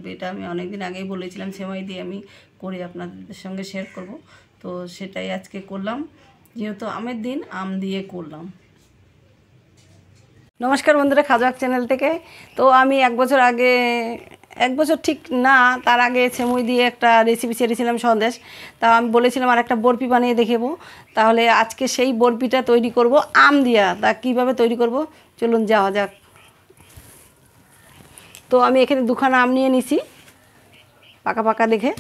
লাগবে। এটা আমি অনেক দিন আগেই বলেছিলাম সেমাই দিয়ে আমি করে আপনাদের সঙ্গে শেয়ার করব। তো সেটাই আজকে করলাম, যেহেতু আমের দিন আম দিয়ে করলাম। নমস্কার বন্ধুরা, খাজাক চ্যানেল থেকে। তো আমি এক বছর ঠিক না, তার আগে সেমুই দিয়ে একটা রেসিপি ছেড়েছিলাম সন্দেশ। তা আমি বলেছিলাম আর একটা বরফি বানিয়ে দেখাবো। তাহলে আজকে সেই বরফিটা তৈরি করব আম দিয়া। তা কীভাবে তৈরি করব চলুন যাওয়া যাক। তো আমি এখানে দুখানা আম নিয়ে নিছি পাকা পাকা দেখে।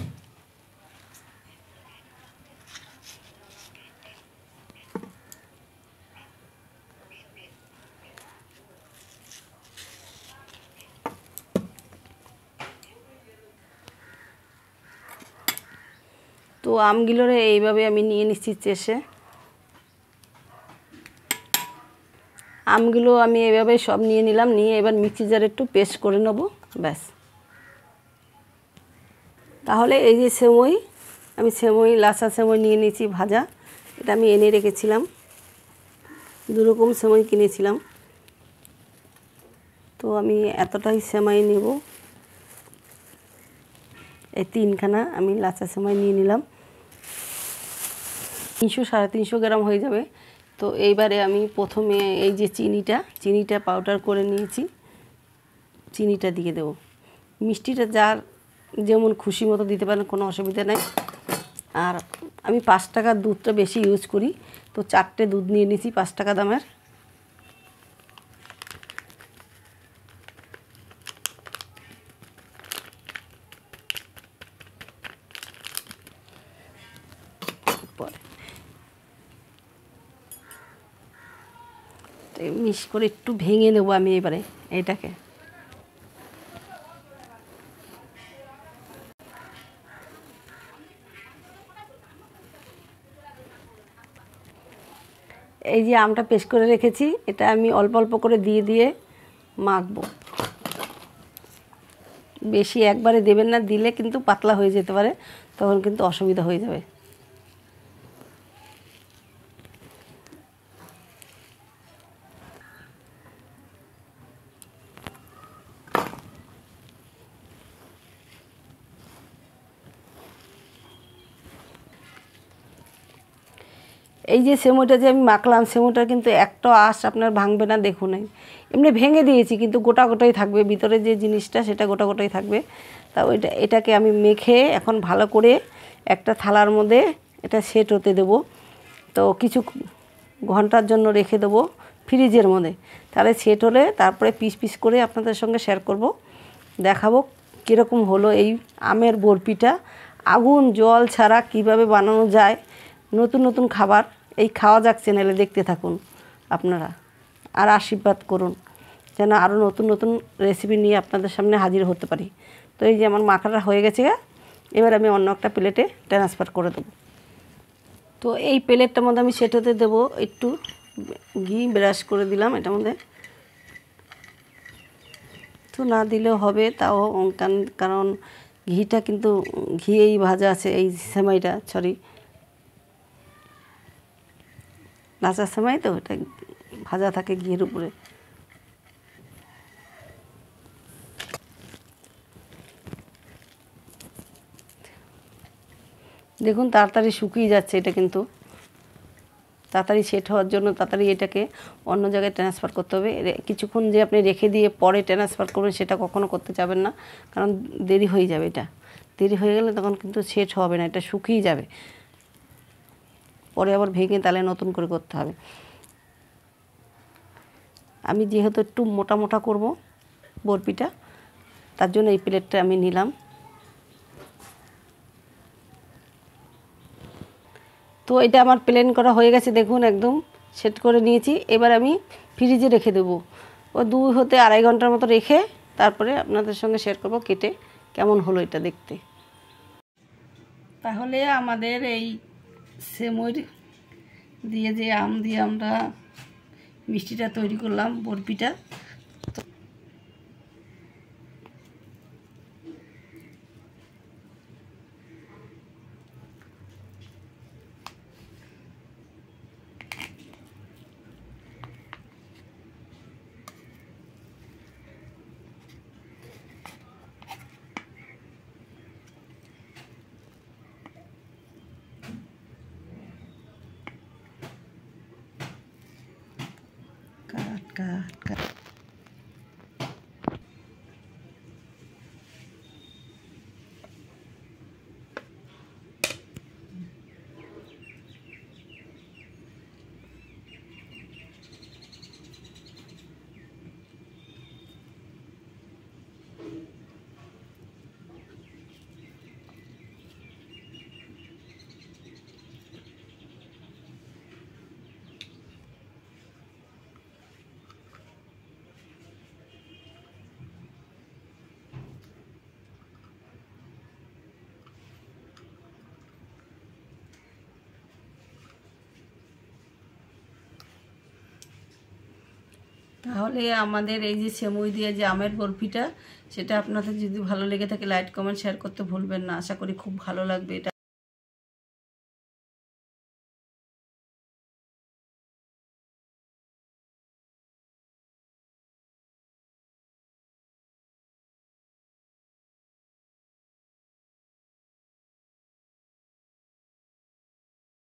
তো আমগুলোরে এইভাবে আমি নিয়ে নিচ্ছি চেষে। আমগুলো আমি এভাবে সব নিয়ে নিলাম, নিয়ে এবার মিক্সি জারে একটু পেস্ট করে নেব, ব্যাস। তাহলে এই যে সেমই, আমি লাচা সেমই নিয়ে নিয়েছি ভাজা। এটা আমি এনে রেখেছিলাম, দুরকম সেমই কিনেছিলাম। তো আমি এতটাই সেমাই নেব, এই তিনখানা আমি লাচা সেমাই নিয়ে নিলাম। 300-350 গ্রাম হয়ে যাবে। তো এইবারে আমি প্রথমে এই যে চিনিটা পাউডার করে নিয়েছি, চিনিটা দিয়ে দেব। মিষ্টিটা যার যেমন খুশি মতো দিতে পারেন, কোনো অসুবিধা নেই। আর আমি 5 টাকার দুধটা বেশি ইউজ করি, তো 4টে দুধ নিয়ে নিয়েছি 5 টাকা দামের। মিক্স করে একটু ভেঙে নেব আমি এবারে এটাকে। এই যে আমটা পেস্ট করে রেখেছি, এটা আমি অল্প অল্প করে দিয়ে মাখবো। বেশি একবারে দেবেন না, দিলে কিন্তু পাতলা হয়ে যেতে পারে, তখন কিন্তু অসুবিধা হয়ে যাবে। এই যে সেমোটা যে আমি মাখলাম, সেমোটা কিন্তু একটা আঁশ আপনার ভাঙবে না, দেখুন। এমনি ভেঙে দিয়েছি, কিন্তু গোটা গোটাই থাকবে, ভিতরে যে জিনিসটা সেটা গোটা গোটাই থাকবে। তা এটাকে আমি মেখে এখন ভালো করে একটা থালার মধ্যে এটা সেট হতে দেবো। তো কিছু ঘন্টার জন্য রেখে দেবো ফ্রিজের মধ্যে। তাহলে সেট হলে তারপরে পিস পিস করে আপনাদের সঙ্গে শেয়ার করব, দেখাবো কীরকম হলো এই আমের বরফিটা। আগুন জল ছাড়া কিভাবে বানানো যায়, নতুন নতুন খাবার এই খাওয়া যাক চ্যানেলে দেখতে থাকুন আপনারা, আর আশীর্বাদ করুন যেন আরও নতুন নতুন রেসিপি নিয়ে আপনাদের সামনে হাজির হতে পারি। তো এই যে আমার মাখাটা হয়ে গেছে, এবার আমি অন্য একটা প্লেটে ট্রান্সফার করে দেবো। তো এই প্লেটটার মধ্যে আমি সেট হতে দেবো, একটু ঘি ব্রাশ করে দিলাম এটার মধ্যে। তো না দিলেও হবে, তাও কারণ ঘিটা কিন্তু ঘিয়েই ভাজা আছে এই সেমাইটা, লাচার সেমাই তো এটা ভাজা থাকে ঘিয়ের উপরে। দেখুন তাড়াতাড়ি শুকিয়ে যাচ্ছে, এটা কিন্তু তাড়াতাড়ি সেট হওয়ার জন্য তাড়াতাড়ি এটাকে অন্য জায়গায় ট্রান্সফার করতে হবে। কিছুক্ষণ যে আপনি রেখে দিয়ে পরে ট্রান্সফার করবেন সেটা কখনো করতে যাবেন না, কারণ দেরি হয়ে যাবে। এটা দেরি হয়ে গেলে তখন কিন্তু সেট হবে না, এটা শুকিয়ে যাবে, পরে আবার ভেঙে তাহলে নতুন করে করতে হবে। আমি যেহেতু একটু মোটা মোটা করব বরফিটা, তার জন্য এই প্লেটটা আমি নিলাম। তো এটা আমার প্লেন করা হয়ে গেছে, দেখুন একদম সেট করে নিয়েছি। এবার আমি ফ্রিজে রেখে দেবো, ও 2 থেকে 2.5 ঘন্টার মতো রেখে তারপরে আপনাদের সঙ্গে শেয়ার করব কেটে কেমন হলো এটা দেখতে। তাহলে আমাদের এই সেমই দিয়ে যে আম দিয়ে আমরা মিষ্টিটা তৈরি করলাম, বরফিটা, কাট কাট। তাহলে আমাদের এই যে সেমুই দিয়ে যে আমের বরফিটা, সেটা আপনাদের যদি ভালো লেগে থাকে লাইক কমেন্ট শেয়ার করতে ভুলবেন না। আশা করি খুব ভালো লাগবে এটা।